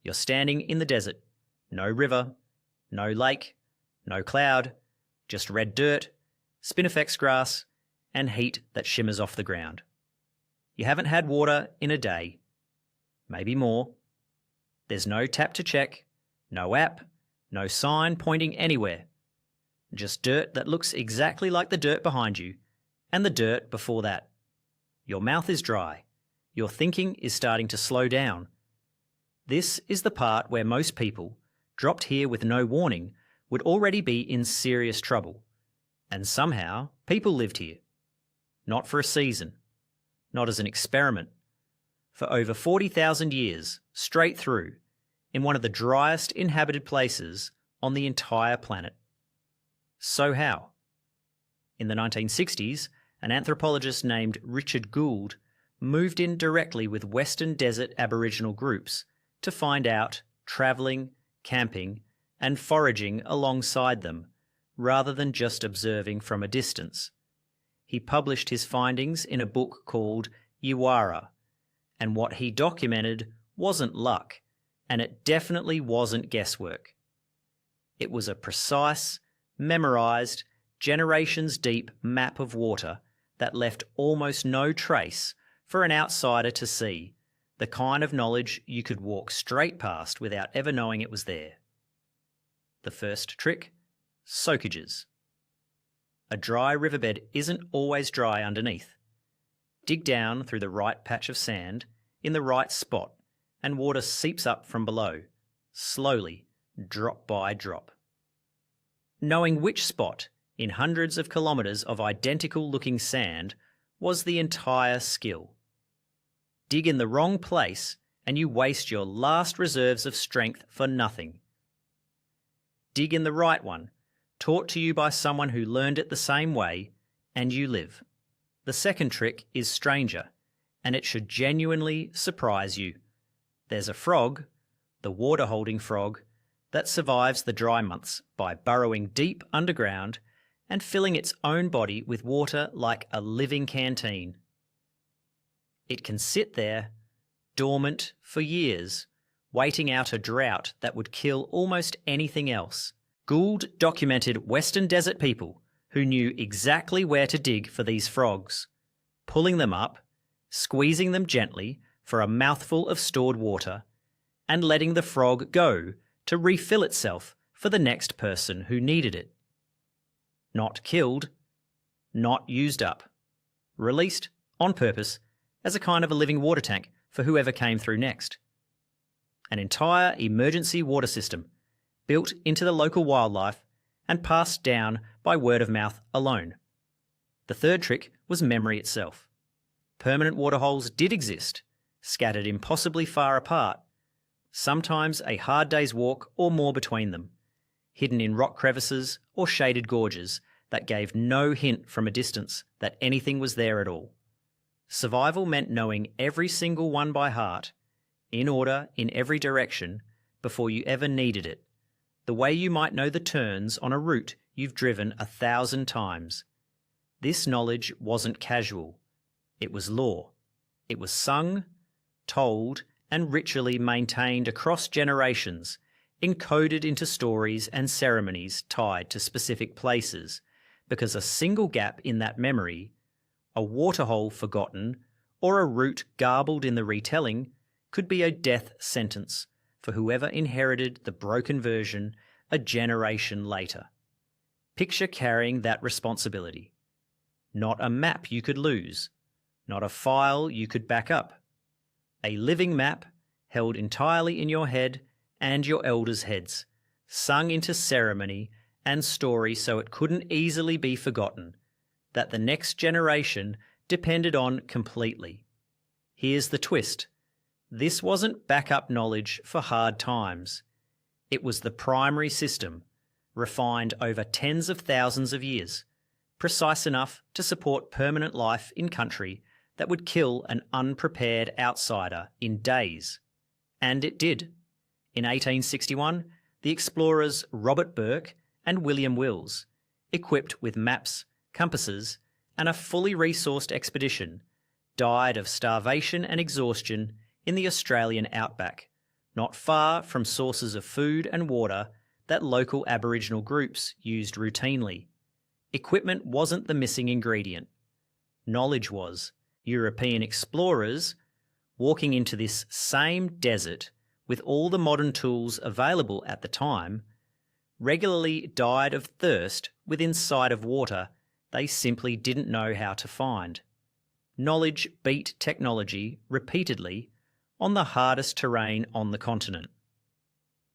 You're standing in the desert. No river, no lake, no cloud, just red dirt, spinifex grass, and heat that shimmers off the ground. You haven't had water in a day, maybe more. There's no tap to check, no app, no sign pointing anywhere. Just dirt that looks exactly like the dirt behind you and the dirt before that. Your mouth is dry. Your thinking is starting to slow down. This is the part where most people, dropped here with no warning, would already be in serious trouble. And somehow, people lived here. Not for a season. Not as an experiment. For over 40,000 years, straight through, in one of the driest inhabited places on the entire planet. So how? In the 1960s, an anthropologist named Richard Gould moved in directly with Western Desert Aboriginal groups to find out, travelling, camping, and foraging alongside them, rather than just observing from a distance. He published his findings in a book called Yiwara, and what he documented wasn't luck, and it definitely wasn't guesswork. It was a precise, memorised, generations-deep map of water that left almost no trace for an outsider to see, the kind of knowledge you could walk straight past without ever knowing it was there. The first trick: soakages. A dry riverbed isn't always dry underneath. Dig down through the right patch of sand, in the right spot, and water seeps up from below, slowly, drop by drop. Knowing which spot, in hundreds of kilometres of identical-looking sand, was the entire skill. Dig in the wrong place and you waste your last reserves of strength for nothing. Dig in the right one, taught to you by someone who learned it the same way, and you live. The second trick is stranger, and it should genuinely surprise you. There's a frog, the water-holding frog, that survives the dry months by burrowing deep underground and filling its own body with water like a living canteen. It can sit there, dormant for years, waiting out a drought that would kill almost anything else. Gould documented Western Desert people who knew exactly where to dig for these frogs, pulling them up, squeezing them gently for a mouthful of stored water, and letting the frog go to refill itself for the next person who needed it. Not killed, not used up. Released, on purpose, as a kind of a living water tank for whoever came through next. An entire emergency water system, built into the local wildlife and passed down by word of mouth alone. The third trick was memory itself. Permanent waterholes did exist, scattered impossibly far apart, sometimes a hard day's walk or more between them, hidden in rock crevices or shaded gorges that gave no hint from a distance that anything was there at all. Survival meant knowing every single one by heart, in order, in every direction, before you ever needed it, the way you might know the turns on a route you've driven 1,000 times. This knowledge wasn't casual. It was law. It was sung, told, and ritually maintained across generations, encoded into stories and ceremonies tied to specific places, because a single gap in that memory, a waterhole forgotten, or a route garbled in the retelling, could be a death sentence for whoever inherited the broken version a generation later. Picture carrying that responsibility. Not a map you could lose, not a file you could back up. A living map held entirely in your head and your elders' heads, sung into ceremony and story so it couldn't easily be forgotten, that the next generation depended on completely. Here's the twist. This wasn't backup knowledge for hard times. It was the primary system, refined over tens of thousands of years, precise enough to support permanent life in country that would kill an unprepared outsider in days. And it did. In 1861, the explorers Robert Burke and William Wills, equipped with maps, compasses, and a fully resourced expedition, died of starvation and exhaustion in the Australian outback, not far from sources of food and water that local Aboriginal groups used routinely. Equipment wasn't the missing ingredient. Knowledge was. European explorers, walking into this same desert with all the modern tools available at the time, regularly died of thirst within sight of water they simply didn't know how to find. Knowledge beat technology repeatedly on the hardest terrain on the continent.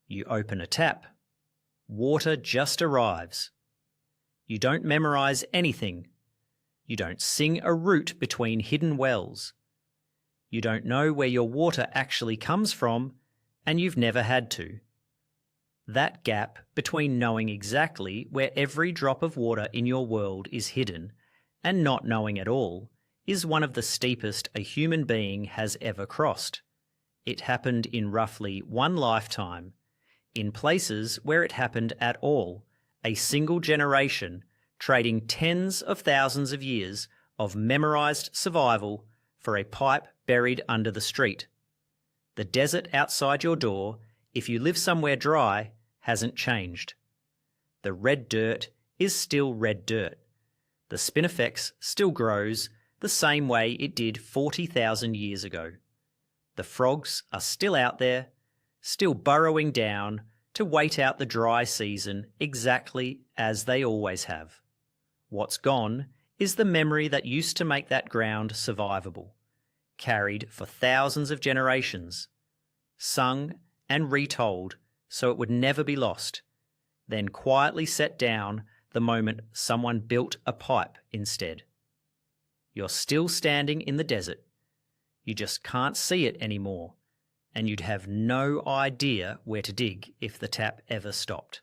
You open a tap. Water just arrives. You don't memorise anything. You don't sing a route between hidden wells. You don't know where your water actually comes from, and you've never had to. That gap between knowing exactly where every drop of water in your world is hidden and not knowing at all is one of the steepest a human being has ever crossed. It happened in roughly one lifetime, in places where it happened at all, a single generation trading tens of thousands of years of memorised survival for a pipe buried under the street. The desert outside your door, if you live somewhere dry, hasn't changed. The red dirt is still red dirt. The spinifex still grows the same way it did 40,000 years ago. The frogs are still out there, still burrowing down to wait out the dry season exactly as they always have. What's gone is the memory that used to make that ground survivable, carried for thousands of generations, sung and retold so it would never be lost, then quietly set down the moment someone built a pipe instead. You're still standing in the desert. You just can't see it anymore, and you'd have no idea where to dig if the tap ever stopped.